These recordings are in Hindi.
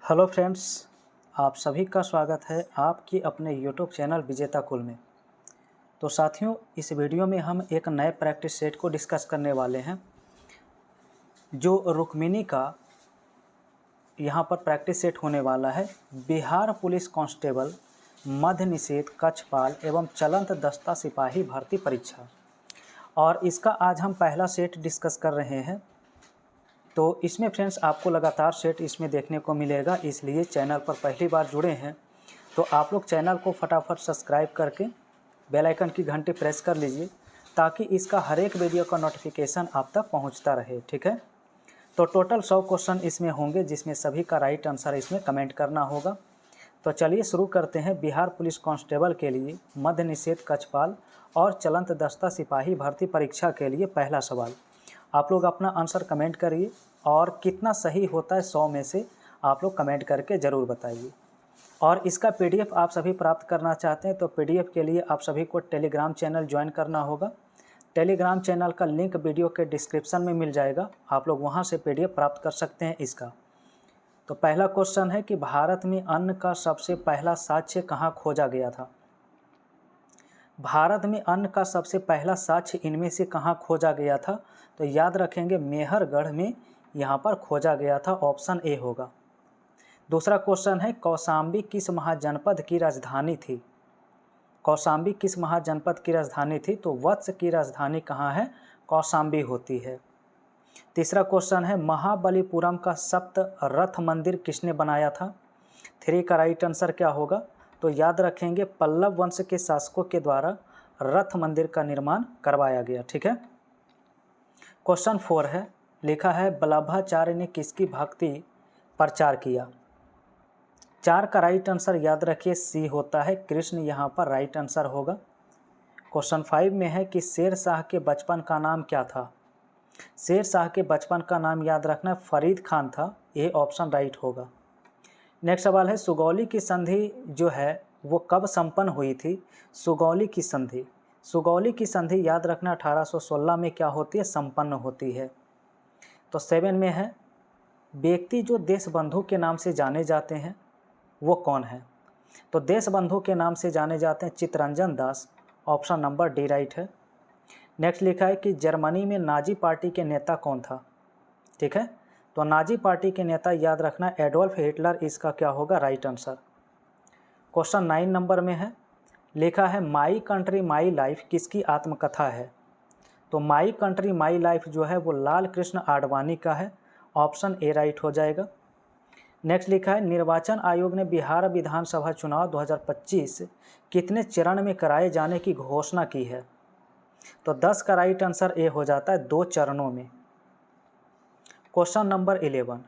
हेलो फ्रेंड्स, आप सभी का स्वागत है आपकी अपने यूट्यूब चैनल विजेता कुल में। तो साथियों, इस वीडियो में हम एक नए प्रैक्टिस सेट को डिस्कस करने वाले हैं जो रुक्मिणी का यहाँ पर प्रैक्टिस सेट होने वाला है। बिहार पुलिस कांस्टेबल मद्य निषेध कक्षपाल एवं चलंत दस्ता सिपाही भर्ती परीक्षा, और इसका आज हम पहला सेट डिस्कस कर रहे हैं। तो इसमें फ्रेंड्स आपको लगातार सेट इसमें देखने को मिलेगा, इसलिए चैनल पर पहली बार जुड़े हैं तो आप लोग चैनल को फटाफट सब्सक्राइब करके बेल आइकन की घंटी प्रेस कर लीजिए ताकि इसका हर एक वीडियो का नोटिफिकेशन आप तक पहुंचता रहे। ठीक है, तो टोटल 100 क्वेश्चन इसमें होंगे जिसमें सभी का राइट आंसर इसमें कमेंट करना होगा। तो चलिए शुरू करते हैं। बिहार पुलिस कांस्टेबल के लिए मद्य निषेध कक्षपाल और चलंत दस्ता सिपाही भर्ती परीक्षा के लिए पहला सवाल। आप लोग अपना आंसर कमेंट करिए और कितना सही होता है 100 में से आप लोग कमेंट करके ज़रूर बताइए। और इसका पीडीएफ आप सभी प्राप्त करना चाहते हैं तो पीडीएफ के लिए आप सभी को टेलीग्राम चैनल ज्वाइन करना होगा। टेलीग्राम चैनल का लिंक वीडियो के डिस्क्रिप्शन में मिल जाएगा, आप लोग वहां से पीडीएफ प्राप्त कर सकते हैं इसका। तो पहला क्वेश्चन है कि भारत में अन्न का सबसे पहला साक्ष्य कहाँ खोजा गया था। भारत में अन्न का सबसे पहला साक्ष्य इनमें से कहाँ खोजा गया था? तो याद रखेंगे मेहरगढ़ में यहाँ पर खोजा गया था, ऑप्शन ए होगा। दूसरा क्वेश्चन है कौशाम्बी किस महाजनपद की राजधानी थी? कौशाम्बी किस महाजनपद की राजधानी थी? तो वत्स की राजधानी कहाँ है? कौशाम्बी होती है। तीसरा क्वेश्चन है महाबलीपुरम का सप्त रथ मंदिर किसने बनाया था? 3 का राइट आंसर क्या होगा? तो याद रखेंगे पल्लव वंश के शासकों के द्वारा रथ मंदिर का निर्माण करवाया गया। ठीक है। क्वेश्चन 4 है, लिखा है वल्लभाचार्य ने किसकी भक्ति प्रचार किया? 4 का राइट आंसर याद रखिए सी होता है, कृष्ण यहाँ पर राइट आंसर होगा। क्वेश्चन 5 में है कि शेर शाह के बचपन का नाम क्या था? शेर शाह के बचपन का नाम याद रखना फरीद खान था, ये ऑप्शन राइट होगा। नेक्स्ट सवाल है सुगौली की संधि जो है वो कब संपन्न हुई थी? सुगौली की संधि, सुगौली की संधि याद रखना 1816 में क्या होती है? संपन्न होती है। तो 7 में है व्यक्ति जो देशबंधु के नाम से जाने जाते हैं वो कौन है? तो देशबंधु के नाम से जाने जाते हैं Chittaranjan Das, option number D right है। नेक्स्ट लिखा है कि जर्मनी में नाजी पार्टी के नेता कौन था? ठीक है, तो नाजी पार्टी के नेता याद रखना एडोल्फ हिटलर, इसका क्या होगा? Right answer. क्वेश्चन 9 नंबर में है, लिखा है माई कंट्री माई लाइफ किसकी आत्मकथा है? तो माई कंट्री माई लाइफ जो है वो लाल कृष्ण आडवाणी का है, ऑप्शन ए राइट हो जाएगा। नेक्स्ट लिखा है निर्वाचन आयोग ने बिहार विधानसभा चुनाव 2025 कितने चरण में कराए जाने की घोषणा की है? तो 10 का राइट आंसर ए हो जाता है, 2 चरणों में। क्वेश्चन नंबर 11,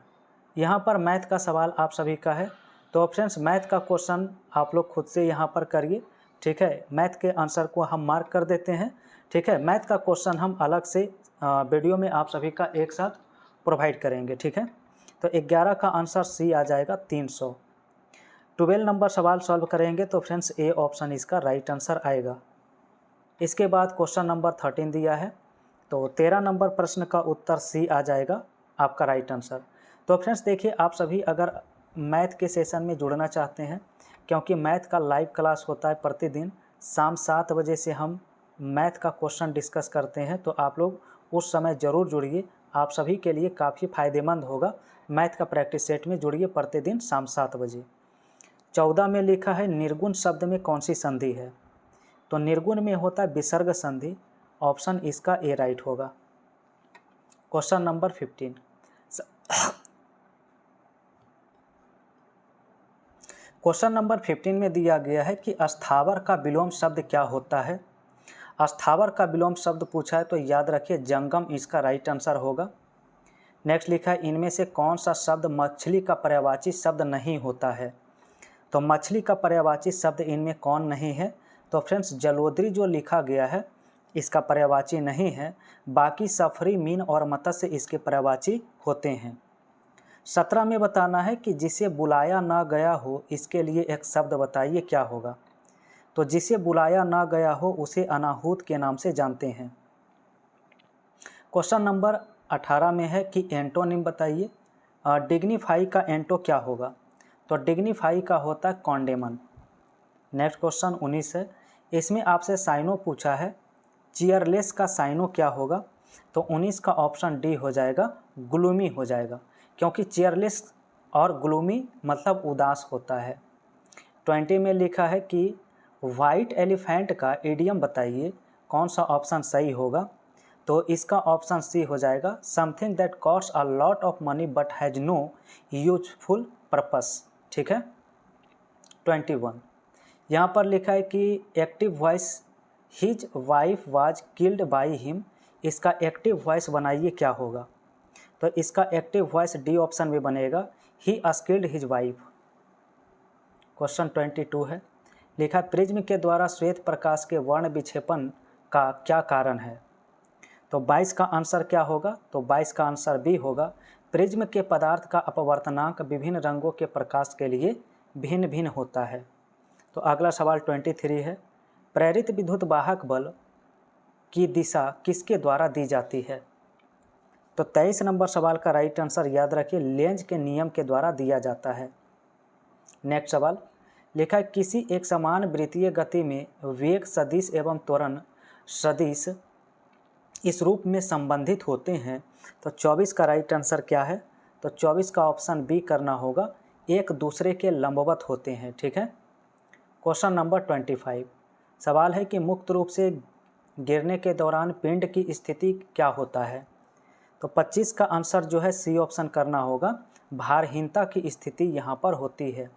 यहाँ पर मैथ का सवाल आप सभी का है। तो फ्रेंड्स मैथ का क्वेश्चन आप लोग खुद से यहाँ पर करिए। ठीक है, मैथ के आंसर को हम मार्क कर देते हैं। ठीक है, मैथ का क्वेश्चन हम अलग से वीडियो में आप सभी का एक साथ प्रोवाइड करेंगे। ठीक है, तो 11 का आंसर सी आ जाएगा 300। 12 नंबर सवाल सॉल्व करेंगे तो फ्रेंड्स ए ऑप्शन इसका राइट आंसर आएगा। इसके बाद क्वेश्चन नंबर 13 दिया है, तो 13 नंबर प्रश्न का उत्तर सी आ जाएगा आपका राइट आंसर। तो फ्रेंड्स देखिए, आप सभी अगर मैथ के सेशन में जुड़ना चाहते हैं, क्योंकि मैथ का लाइव क्लास होता है प्रतिदिन शाम 7 बजे से हम मैथ का क्वेश्चन डिस्कस करते हैं, तो आप लोग उस समय ज़रूर जुड़िए, आप सभी के लिए काफ़ी फ़ायदेमंद होगा। मैथ का प्रैक्टिस सेट में जुड़िए प्रतिदिन शाम 7 बजे। 14 में लिखा है निर्गुण शब्द में कौन सी संधि है? तो निर्गुण में होता है विसर्ग संधि, ऑप्शन इसका ए राइट होगा। क्वेश्चन नंबर 15, क्वेश्चन नंबर 15 में दिया गया है कि अस्थावर का विलोम शब्द क्या होता है? अस्थावर का विलोम शब्द पूछा है तो याद रखिए जंगम, इसका राइट आंसर होगा। नेक्स्ट लिखा है इनमें से कौन सा शब्द मछली का पर्यायवाची शब्द नहीं होता है? तो मछली का पर्यायवाची शब्द इनमें कौन नहीं है? तो फ्रेंड्स जलोदरी जो लिखा गया है इसका पर्यायवाची नहीं है, बाकी सफरी, मीन और मत्स्य इसके पर्यायवाची होते हैं। 17 में बताना है कि जिसे बुलाया ना गया हो इसके लिए एक शब्द बताइए क्या होगा? तो जिसे बुलाया ना गया हो उसे अनाहूत के नाम से जानते हैं। क्वेश्चन नंबर 18 में है कि एंटोनिम बताइए, डिग्निफाई का एंटो क्या होगा? तो डिग्निफाई का होता है कॉन्डेमन। नेक्स्ट क्वेश्चन 19 है, इसमें आपसे साइनो पूछा है, चीयरलेस का साइनो क्या होगा? तो 19 का ऑप्शन डी हो जाएगा, ग्लूमी हो जाएगा, क्योंकि चीयरलेस और ग्लूमी मतलब उदास होता है। 20 में लिखा है कि वाइट एलिफेंट का इडियम बताइए, कौन सा ऑप्शन सही होगा? तो इसका ऑप्शन सी हो जाएगा, something that cost a lot of money but has no useful purpose. ठीक है। 21 यहाँ पर लिखा है कि active voice his wife was killed by him, इसका एक्टिव वॉइस बनाइए क्या होगा? तो इसका एक्टिव वॉइस डी ऑप्शन में बनेगा, ही अस्किल्ड हिज वाइफ। क्वेश्चन 22 है, लिखा प्रिज्म के द्वारा श्वेत प्रकाश के वर्ण विक्षेपण का क्या कारण है? तो 22 का आंसर क्या होगा? तो 22 का आंसर बी होगा, प्रिज्म के पदार्थ का अपवर्तनांक विभिन्न रंगों के प्रकाश के लिए भिन्न भिन्न होता है। तो अगला सवाल 23 है, प्रेरित विद्युत वाहक बल की दिशा किसके द्वारा दी जाती है? तो 23 नंबर सवाल का राइट आंसर याद रखिए, लेंज के नियम के द्वारा दिया जाता है। नेक्स्ट सवाल लिखा है, किसी एक समान वृत्तीय गति में वेग सदिश एवं त्वरण सदिश इस रूप में संबंधित होते हैं। तो 24 का राइट आंसर क्या है? तो 24 का ऑप्शन बी करना होगा, एक दूसरे के लंबवत होते हैं। ठीक है। क्वेश्चन नंबर 25 सवाल है कि मुक्त रूप से गिरने के दौरान पिंड की स्थिति क्या होता है? तो 25 का आंसर जो है सी ऑप्शन करना होगा, भारहीनता की स्थिति यहाँ पर होती है।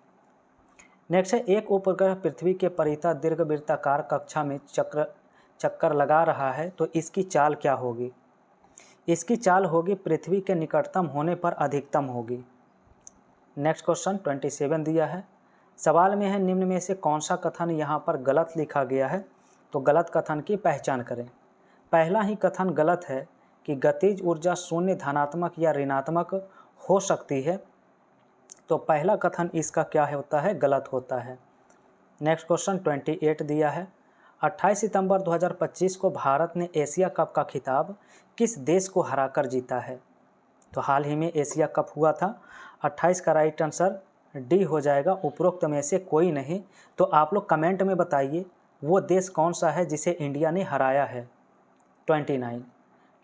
नेक्स्ट है, एक उपग्रह पृथ्वी के परितः दीर्घवृत्ताकार कक्षा में चक्कर लगा रहा है, तो इसकी चाल क्या होगी? इसकी चाल होगी पृथ्वी के निकटतम होने पर अधिकतम होगी। नेक्स्ट क्वेश्चन 27 दिया है, सवाल में है निम्न में से कौन सा कथन यहाँ पर गलत लिखा गया है? तो गलत कथन की पहचान करें। पहला ही कथन गलत है कि गतिज ऊर्जा शून्य, धनात्मक या ऋणात्मक हो सकती है। तो पहला कथन इसका क्या होता है? गलत होता है। नेक्स्ट क्वेश्चन 28 दिया है, 28 सितंबर 2025 को भारत ने एशिया कप का खिताब किस देश को हराकर जीता है? तो हाल ही में एशिया कप हुआ था। 28 का राइट आंसर डी हो जाएगा, उपरोक्त में से कोई नहीं। तो आप लोग कमेंट में बताइए वो देश कौन सा है जिसे इंडिया ने हराया है। 29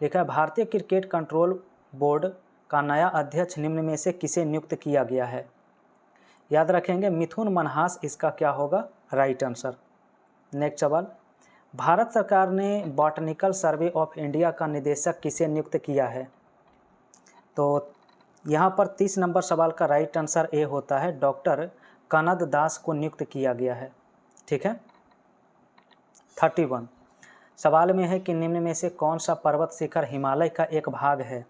लिखा है, भारतीय क्रिकेट कंट्रोल बोर्ड का नया अध्यक्ष निम्न में से किसे नियुक्त किया गया है? याद रखेंगे, मिथुन मनहास इसका क्या होगा? Right answer. नेक्स्ट सवाल, भारत सरकार ने बॉटनिकल सर्वे ऑफ इंडिया का निदेशक किसे नियुक्त किया है? तो यहाँ पर 30 नंबर सवाल का राइट आंसर ए होता है, डॉक्टर कनद दास को नियुक्त किया गया है। ठीक है। 31 सवाल में है कि निम्न में से कौन सा पर्वत शिखर हिमालय का एक भाग है?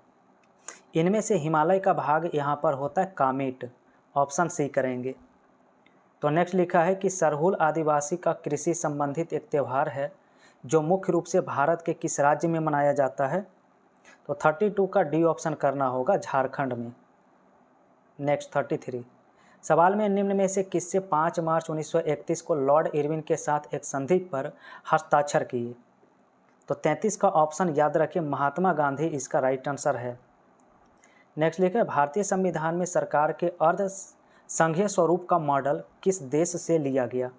इनमें से हिमालय का भाग यहाँ पर होता है कामेट, ऑप्शन सी करेंगे। तो नेक्स्ट लिखा है कि सरहुल आदिवासी का कृषि संबंधित एक त्यौहार है जो मुख्य रूप से भारत के किस राज्य में मनाया जाता है? तो 32 का डी ऑप्शन करना होगा, झारखंड में। नेक्स्ट 33 सवाल में निम्न में से किससे 5 मार्च 1931 को लॉर्ड इरविन के साथ एक संधि पर हस्ताक्षर किए? तो 33 का ऑप्शन याद रखिए, महात्मा गांधी इसका राइट आंसर है। नेक्स्ट लिखा है, भारतीय संविधान में सरकार के अर्ध संघीय स्वरूप का मॉडल किस देश से लिया गया?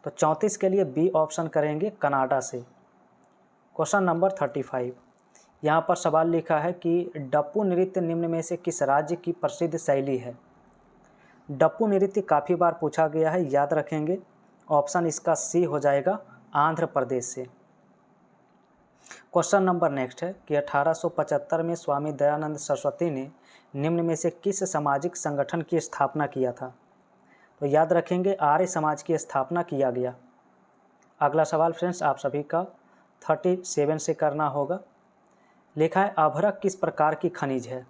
तो 34 के लिए बी ऑप्शन करेंगे, कनाडा से। क्वेश्चन नंबर 35 यहाँ पर सवाल लिखा है कि डप्पू नृत्य निम्न में से किस राज्य की प्रसिद्ध शैली है? डप्पू नृत्य काफ़ी बार पूछा गया है, याद रखेंगे, ऑप्शन इसका सी हो जाएगा, आंध्र प्रदेश से। क्वेश्चन नंबर नेक्स्ट है कि 1875 में स्वामी दयानंद सरस्वती ने निम्न में से किस सामाजिक संगठन की स्थापना किया था? तो याद रखेंगे, आर्य समाज की स्थापना किया गया। अगला सवाल फ्रेंड्स आप सभी का 37 से करना होगा। लिखा है, अभ्रक किस प्रकार की खनिज है?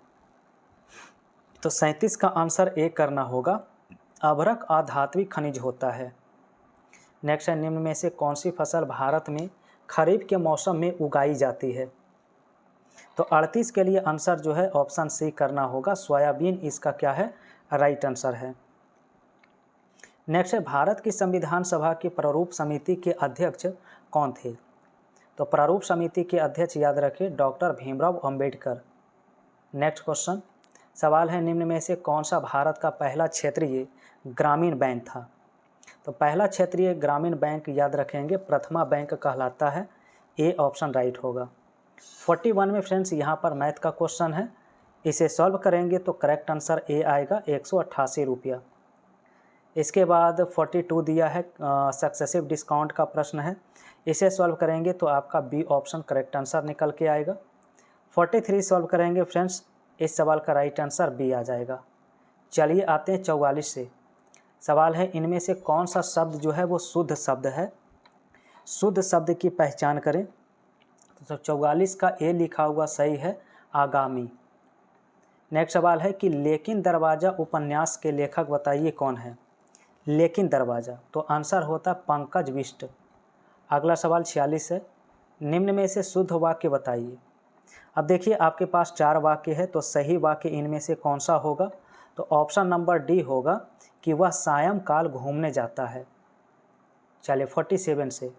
तो 37 का आंसर ए करना होगा, अभ्रक अधात्विक खनिज होता है। नेक्स्ट है, निम्न में से कौन सी फसल भारत में खरीफ के मौसम में उगाई जाती है? तो 38 के लिए आंसर जो है ऑप्शन सी करना होगा, सोयाबीन इसका क्या है? राइट आंसर है। नेक्स्ट है, भारत की संविधान सभा की प्रारूप समिति के अध्यक्ष कौन थे? तो प्रारूप समिति के अध्यक्ष याद रखिए, doctor Bhimrao Ambedkar. Next question सवाल है निम्न में से कौन सा भारत का पहला क्षेत्रीय ग्रामीण बैंक था। तो पहला क्षेत्रीय ग्रामीण बैंक याद रखेंगे प्रथमा बैंक कहलाता है, ए ऑप्शन राइट होगा। 41 में फ्रेंड्स यहाँ पर मैथ का क्वेश्चन है, इसे सॉल्व करेंगे तो करेक्ट आंसर ए आएगा 188 रुपया। इसके बाद 42 दिया है, सक्सेसिव डिस्काउंट का प्रश्न है, इसे सॉल्व करेंगे तो आपका बी ऑप्शन करेक्ट आंसर निकल के आएगा। 43 सॉल्व करेंगे फ्रेंड्स, इस सवाल का राइट आंसर बी आ जाएगा। चलिए आते हैं 44 से। सवाल है इनमें से कौन सा शब्द जो है वो शुद्ध शब्द है, शुद्ध शब्द की पहचान करें। तो 44 का ए लिखा हुआ सही है, आगामी। नेक्स्ट सवाल है कि लेकिन दरवाज़ा उपन्यास के लेखक बताइए कौन है। लेकिन दरवाज़ा, तो आंसर होता पंकज बिष्ट। अगला सवाल 46 है, निम्न में से शुद्ध वाक्य बताइए। अब देखिए आपके पास 4 वाक्य है, तो सही वाक्य इनमें से कौन सा होगा। तो ऑप्शन नंबर डी होगा कि वह सायंकाल घूमने जाता है। चलिए 47 से।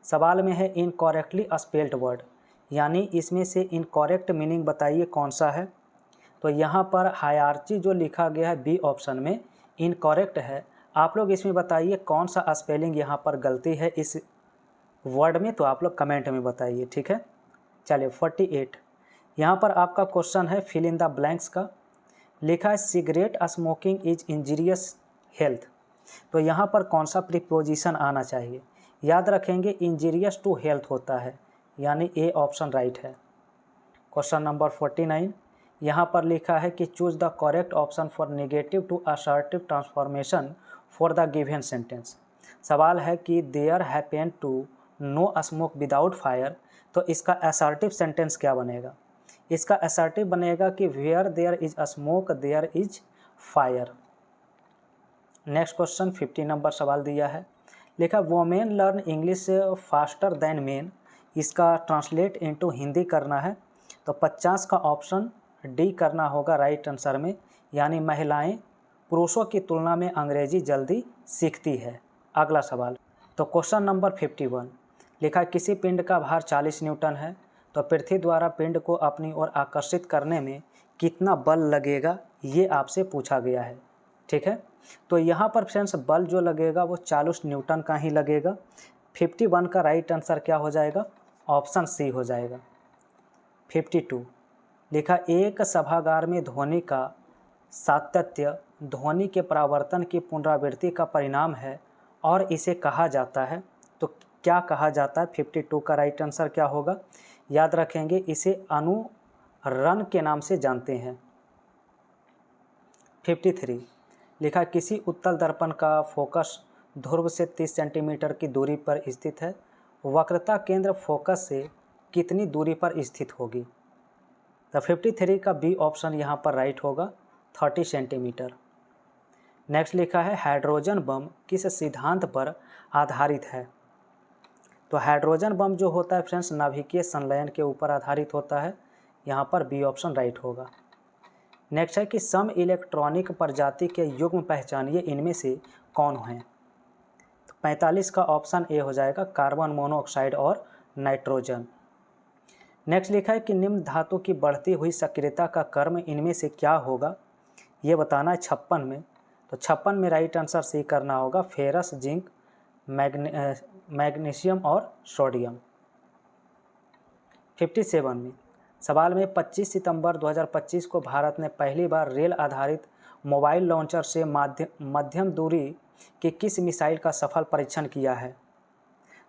सवाल में है इनकॉरेक्टली स्पेल्ड वर्ड, यानी इसमें से इनकॉरेक्ट मीनिंग बताइए कौन सा है। तो यहाँ पर हायरार्ची जो लिखा गया है बी ऑप्शन में इनकॉरेक्ट है। आप लोग इसमें बताइए कौन सा स्पेलिंग यहाँ पर गलती है इस वर्ड में, तो आप लोग कमेंट में बताइए, ठीक है। चलिए 48, यहाँ पर आपका क्वेश्चन है फिल इन द ब्लैंक्स का। लिखा है cigarette smoking is injurious health, तो यहाँ पर कौन सा प्रीपोजिशन आना चाहिए। याद रखेंगे इंजीरियस टू हेल्थ होता है, यानी ए ऑप्शन राइट है। क्वेश्चन नंबर 49, यहाँ पर लिखा है कि choose the correct option for negative to assertive transformation for the given sentence. सवाल है कि there happen to no smoke without fire, तो इसका असर्टिव सेंटेंस क्या बनेगा। इसका असर्टिव बनेगा कि where there is smoke there is fire. Next question 50 number सवाल दिया है, लिखा women learn English faster than men, इसका ट्रांसलेट इनटू हिंदी करना है। तो 50 का ऑप्शन डी करना होगा राइट आंसर में, यानी महिलाएं पुरुषों की तुलना में अंग्रेजी जल्दी सीखती है। अगला सवाल, तो क्वेश्चन नंबर 51, लिखा किसी पिंड का भार 40 न्यूटन है, तो पृथ्वी द्वारा पिंड को अपनी ओर आकर्षित करने में कितना बल लगेगा, ये आपसे पूछा गया है, ठीक है। तो यहाँ पर फ्रेंड्स बल जो लगेगा वो 40 न्यूटन का ही लगेगा। 51 का राइट आंसर क्या हो जाएगा, ऑप्शन सी हो जाएगा। 52, लिखा एक सभागार में ध्वनि का सातत्य ध्वनि के परावर्तन की पुनरावृत्ति का परिणाम है और इसे कहा जाता है, तो क्या कहा जाता है। 52 का राइट आंसर क्या होगा, याद रखेंगे इसे अनुरण के नाम से जानते हैं। 53, लिखा किसी उत्तल दर्पण का फोकस ध्रुव से 30 सेंटीमीटर की दूरी पर स्थित है, वक्रता केंद्र फोकस से कितनी दूरी पर स्थित होगी। तो 53 का बी ऑप्शन यहाँ पर राइट होगा, 30 सेंटीमीटर। नेक्स्ट लिखा है हाइड्रोजन बम किस सिद्धांत पर आधारित है। तो हाइड्रोजन बम जो होता है फ्रेंड्स नाभिकीय संलयन के ऊपर आधारित होता है, यहाँ पर बी ऑप्शन राइट होगा। नेक्स्ट है कि सम इलेक्ट्रॉनिक प्रजाति के युग्म पहचानिए, इनमें से कौन हैं। तो 45 का ऑप्शन ए हो जाएगा, कार्बन मोनोऑक्साइड और नाइट्रोजन। नेक्स्ट लिखा है कि निम्न धातु की बढ़ती हुई सक्रियता का कर्म इनमें से क्या होगा, ये बताना है 56 में। तो 56 में राइट आंसर सी करना होगा, फेरस, जिंक, मैग्नीशियम और सोडियम। 57 में सवाल में 25 सितंबर 2025 को भारत ने पहली बार रेल आधारित मोबाइल लॉन्चर से मध्यम दूरी की किस मिसाइल का सफल परीक्षण किया है।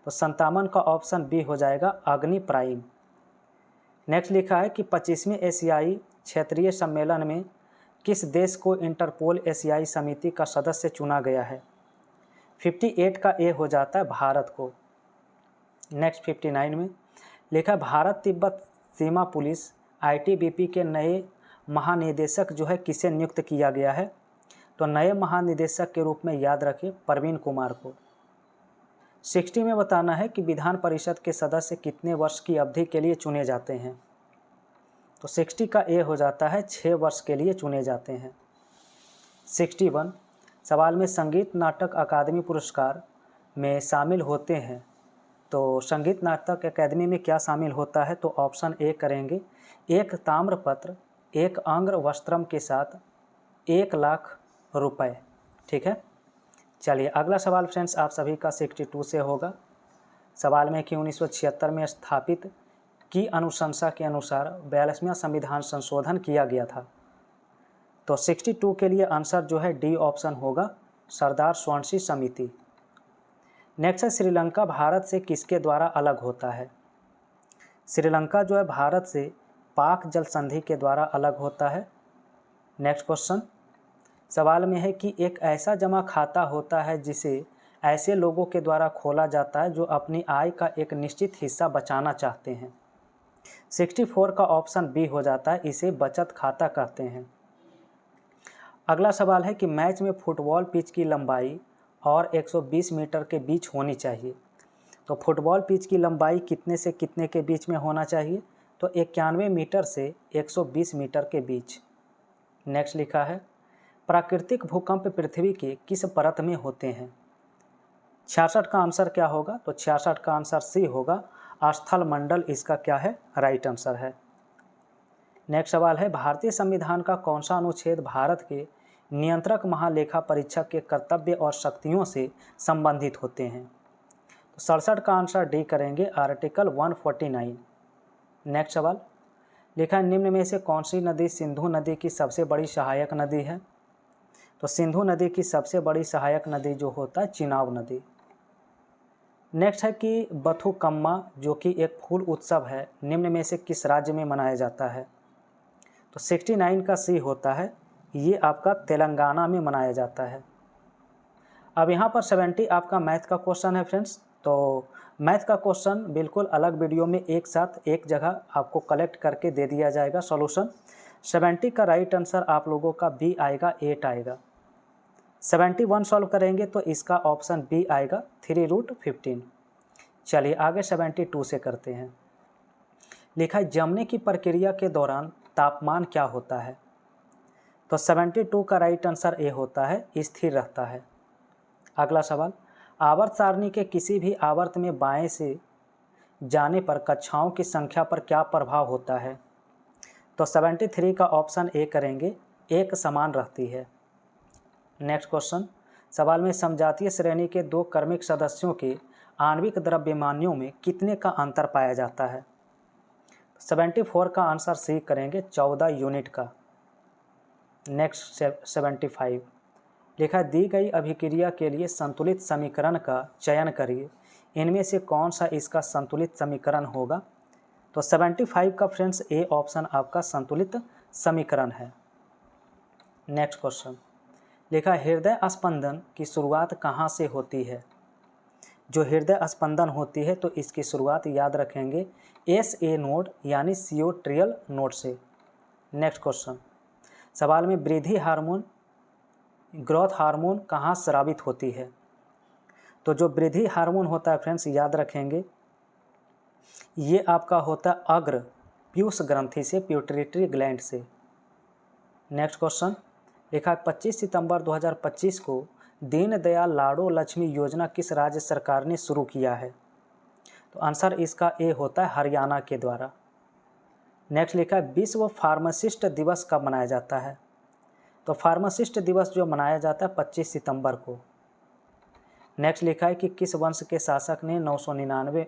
तो 57 का ऑप्शन बी हो जाएगा, अग्नि प्राइम। नेक्स्ट लिखा है कि 25वें एशियाई क्षेत्रीय सम्मेलन में किस देश को इंटरपोल एशियाई समिति का सदस्य चुना गया है। 58 का ए हो जाता है, भारत को। नेक्स्ट 59 में लिखा भारत तिब्बत सीमा पुलिस ITBP के नए महानिदेशक जो है किसे नियुक्त किया गया है। तो नए महानिदेशक के रूप में याद रखें प्रवीण कुमार को। 60 में बताना है कि विधान परिषद के सदस्य कितने वर्ष की अवधि के लिए चुने जाते हैं। तो 60 का ए हो जाता है, 6 वर्ष के लिए चुने जाते हैं। 61 सवाल में संगीत नाटक अकादमी पुरस्कार में शामिल होते हैं, तो संगीत नाटक अकादमी में क्या शामिल होता है। तो ऑप्शन ए करेंगे, एक ताम्रपत्र, एक अंग्र वस्त्रम के साथ 1,00,000 रुपये। ठीक है, चलिए अगला सवाल फ्रेंड्स आप सभी का 62 से होगा। सवाल में कि 1976 में स्थापित की अनुशंसा के अनुसार 42वां संविधान संशोधन किया गया था। तो 62 के लिए आंसर जो है डी ऑप्शन होगा, सरदार स्वानसी समिति। नेक्स्ट है श्रीलंका भारत से किसके द्वारा अलग होता है। श्रीलंका जो है भारत से पाक जल संधि के द्वारा अलग होता है। नेक्स्ट क्वेश्चन सवाल में है कि एक ऐसा जमा खाता होता है जिसे ऐसे लोगों के द्वारा खोला जाता है जो अपनी आय का एक निश्चित हिस्सा बचाना चाहते हैं। 64 का ऑप्शन बी हो जाता है, इसे बचत खाता कहते हैं। अगला सवाल है कि मैच में फुटबॉल पिच की लंबाई और 120 मीटर के बीच होनी चाहिए। तो फुटबॉल पिच की लंबाई कितने से कितने के बीच में होना चाहिए, तो 91 मीटर से 120 मीटर के बीच। नेक्स्ट लिखा है प्राकृतिक भूकंप पृथ्वी के किस परत में होते हैं। 66 का आंसर क्या होगा, तो 66 का आंसर सी होगा, स्थल मंडल इसका क्या है, राइट आंसर है। नेक्स्ट सवाल है भारतीय संविधान का कौन सा अनुच्छेद भारत के नियंत्रक महालेखा परीक्षक के कर्तव्य और शक्तियों से संबंधित होते हैं। तो 67 का आंसर डी करेंगे, आर्टिकल 149। नेक्स्ट सवाल लिखा है निम्न में से कौन सी नदी सिंधु नदी की सबसे बड़ी सहायक नदी है। तो सिंधु नदी की सबसे बड़ी सहायक नदी जो होता है चिनाब नदी। नेक्स्ट है कि बथुकम्मा जो कि एक फूल उत्सव है निम्न में से किस राज्य में मनाया जाता है। तो 69 का सी होता है, ये आपका तेलंगाना में मनाया जाता है। अब यहाँ पर 70 आपका मैथ का क्वेश्चन है फ्रेंड्स। तो मैथ का क्वेश्चन बिल्कुल अलग वीडियो में एक साथ एक जगह आपको कलेक्ट करके दे दिया जाएगा सॉल्यूशन। 70 का राइट आंसर आप लोगों का बी आएगा, 8 आएगा। 71 सॉल्व करेंगे तो इसका ऑप्शन बी आएगा, 3√15। चलिए आगे 72 से करते हैं। लिखा है जमने की प्रक्रिया के दौरान तापमान क्या होता है। तो 72 का राइट आंसर ए होता है, स्थिर रहता है। अगला सवाल आवर्त सारणी के किसी भी आवर्त में बाएं से जाने पर कक्षाओं की संख्या पर क्या प्रभाव होता है। तो 73 का ऑप्शन ए करेंगे, एक समान रहती है। नेक्स्ट क्वेश्चन सवाल में समजातीय श्रेणी के दो क्रमिक सदस्यों के आणविक द्रव्यमानों में कितने का अंतर पाया जाता है। 74 का आंसर सी करेंगे, 14 यूनिट का। नेक्स्ट 75 लिखा दी गई अभिक्रिया के लिए संतुलित समीकरण का चयन करिए, इनमें से कौन सा इसका संतुलित समीकरण होगा। तो 75 का फ्रेंड्स ए ऑप्शन आपका संतुलित समीकरण है। नेक्स्ट क्वेश्चन लिखा हृदय स्पंदन की शुरुआत कहाँ से होती है। जो हृदय स्पंदन होती है तो इसकी शुरुआत याद रखेंगे SA नोड यानी सियोट्रियल नोड से। नेक्स्ट क्वेश्चन सवाल में वृद्धि हार्मोन ग्रोथ हार्मोन कहाँ स्रावित होती है। तो जो वृद्धि हार्मोन होता है फ्रेंड्स याद रखेंगे ये आपका होता है अग्र पीयूष ग्रंथि से, प्यूटरिटरी ग्लैंड से। नेक्स्ट क्वेश्चन लिखा है 25 सितंबर 2025 को दीनदयाल लाडो लक्ष्मी योजना किस राज्य सरकार ने शुरू किया है। तो आंसर इसका ए होता है, हरियाणा के द्वारा। नेक्स्ट लिखा है विश्व फार्मासिस्ट दिवस कब मनाया जाता है। तो फार्मासिस्ट दिवस जो मनाया जाता है 25 सितंबर को। नेक्स्ट लिखा है कि किस वंश के शासक ने 999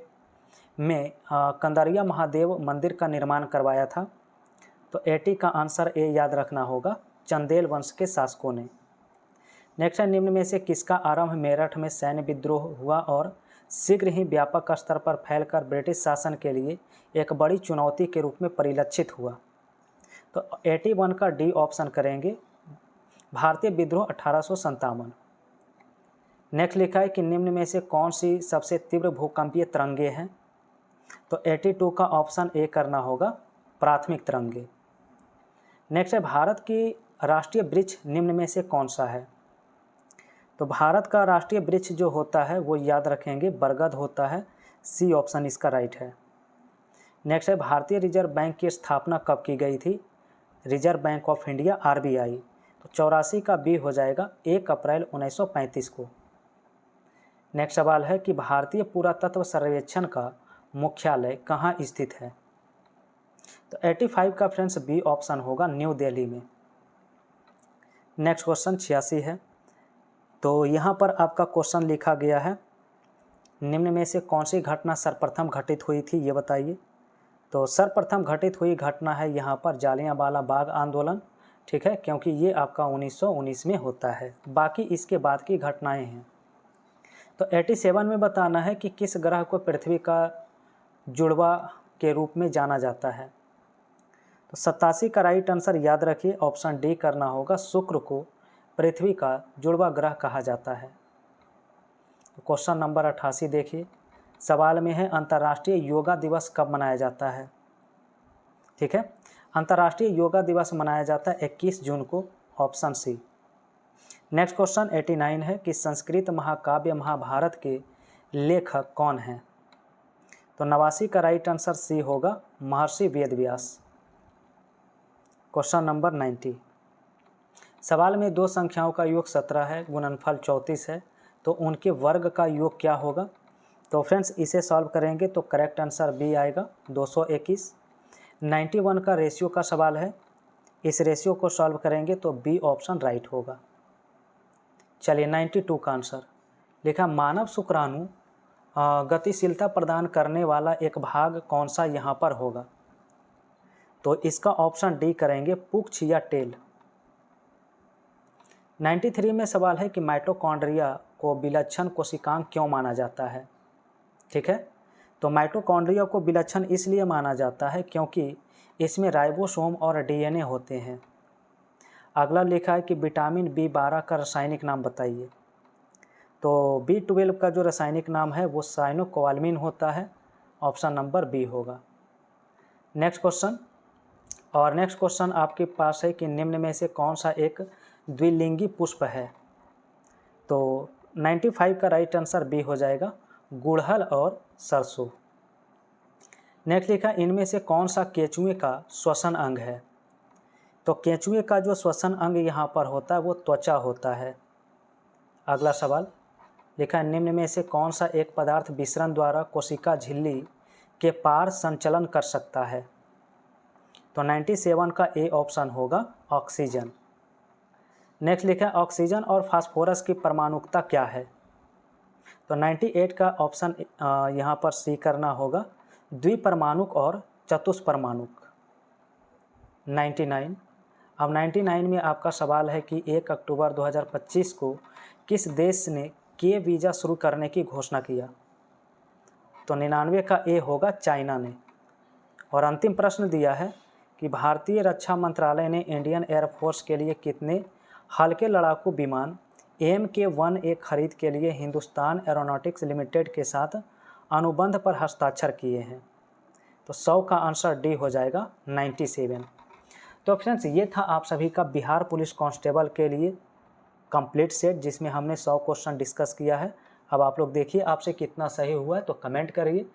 में कंदरिया महादेव मंदिर का निर्माण करवाया था। तो 80 का आंसर ए याद रखना होगा, चंदेल वंश के शासकों ने। नेक्स्ट है निम्न में से किसका आरंभ मेरठ में सैन्य विद्रोह हुआ और शीघ्र ही व्यापक स्तर पर फैलकर ब्रिटिश शासन के लिए एक बड़ी चुनौती के रूप में परिलक्षित हुआ। तो 81 का डी ऑप्शन करेंगे, भारतीय विद्रोह 1857। नेक्स्ट लिखा है कि निम्न में से कौन सी सबसे तीव्र भूकंपीय तरंगे हैं। तो 82 का ऑप्शन ए करना होगा, प्राथमिक तरंगे। नेक्स्ट है भारत की राष्ट्रीय वृक्ष निम्न में से कौन सा है। तो भारत का राष्ट्रीय वृक्ष जो होता है वो याद रखेंगे बरगद होता है, सी ऑप्शन इसका राइट है। नेक्स्ट है भारतीय रिजर्व बैंक की स्थापना कब की गई थी। Reserve bank of India RBI। तो 84 का बी हो जाएगा, 1 अप्रैल 1935 को। नेक्स्ट सवाल है कि भारतीय पुरातत्व सर्वेक्षण का मुख्यालय कहाँ स्थित है। तो 85 का फ्रेंड्स बी ऑप्शन होगा, न्यू दिल्ली में। नेक्स्ट क्वेश्चन 86 है। तो यहाँ पर आपका क्वेश्चन लिखा गया है, निम्न में से कौन सी घटना सर्वप्रथम घटित हुई थी, ये बताइए। तो सर्वप्रथम घटित हुई घटना है यहाँ पर जालियांवाला बाग आंदोलन, ठीक है, क्योंकि ये आपका 1919 में होता है। बाकी इसके बाद की घटनाएं हैं। तो 87 में बताना है कि किस ग्रह को पृथ्वी का जुड़वा के रूप में जाना जाता है। तो 87 का राइट आंसर याद रखिए, ऑप्शन डी करना होगा, शुक्र को पृथ्वी का जुड़वा ग्रह कहा जाता है। तो क्वेश्चन नंबर 88 देखिए, सवाल में है अंतर्राष्ट्रीय योगा दिवस कब मनाया जाता है। ठीक है, अंतर्राष्ट्रीय योगा दिवस मनाया जाता है 21 जून को, ऑप्शन सी। नेक्स्ट क्वेश्चन 89 है कि संस्कृत महाकाव्य महाभारत के लेखक कौन हैं। तो 89 का राइट आंसर सी होगा, महर्षि वेदव्यास। क्वेश्चन नंबर 90, सवाल में दो संख्याओं का योग 17 है, गुणनफल 34 है, तो उनके वर्ग का योग क्या होगा। तो फ्रेंड्स इसे सॉल्व करेंगे तो करेक्ट आंसर बी आएगा, 221। 91 का रेशियो का सवाल है, इस रेशियो को सॉल्व करेंगे तो बी ऑप्शन राइट होगा। चलिए 92 का आंसर लिखा, मानव शुक्राणु गतिशीलता प्रदान करने वाला एक भाग कौन सा यहाँ पर होगा। तो इसका ऑप्शन डी करेंगे, पुच्छ या टेल। 93 में सवाल है कि माइटोकॉन्ड्रिया को विलक्षण कोशिकांग क्यों माना जाता है। ठीक है, तो माइटोकॉन्ड्रिया को विलक्षण इसलिए माना जाता है क्योंकि इसमें राइबोसोम और डीएनए होते हैं। अगला लिखा है कि विटामिन B12 का रासायनिक नाम बताइए। तो B12 का जो रासायनिक नाम है वो साइनोकोबालामिन होता है, ऑप्शन नंबर बी होगा। नेक्स्ट क्वेश्चन, और नेक्स्ट क्वेश्चन आपके पास है कि निम्न में से कौन सा एक द्विलिंगी पुष्प है। तो 95 का राइट आंसर बी हो जाएगा, गुड़हल और सरसों। नेक्स्ट लिखा, इनमें से कौन सा केंचुए का श्वसन अंग है। तो केंचुए का जो श्वसन अंग यहाँ पर होता है वो त्वचा होता है। अगला सवाल लिखा, निम्न में से कौन सा एक पदार्थ विसरण द्वारा कोशिका झिल्ली के पार संचलन कर सकता है। तो 97 का ए ऑप्शन होगा, ऑक्सीजन। नेक्स्ट लिखा है, ऑक्सीजन और फास्फोरस की परमाणुकता क्या है। तो 98 का ऑप्शन यहाँ पर सी करना होगा, द्विपरमाणुक और चतुष्परमाणुक। 99, अब 99 में आपका सवाल है कि 1 अक्टूबर 2025 को किस देश ने के वीज़ा शुरू करने की घोषणा किया। तो 99 का ए होगा, चाइना ने। और अंतिम प्रश्न दिया है कि भारतीय रक्षा मंत्रालय ने इंडियन एयरफोर्स के लिए कितने हल्के लड़ाकू विमान MK-1A खरीद के लिए हिंदुस्तान एरोनॉटिक्स लिमिटेड के साथ अनुबंध पर हस्ताक्षर किए हैं। तो 100 का आंसर डी हो जाएगा, 97। तो फ्रेंड्स ये था आप सभी का बिहार पुलिस कांस्टेबल के लिए कंप्लीट सेट, जिसमें हमने 100 क्वेश्चन डिस्कस किया है। अब आप लोग देखिए आपसे कितना सही हुआ है, तो कमेंट करिए।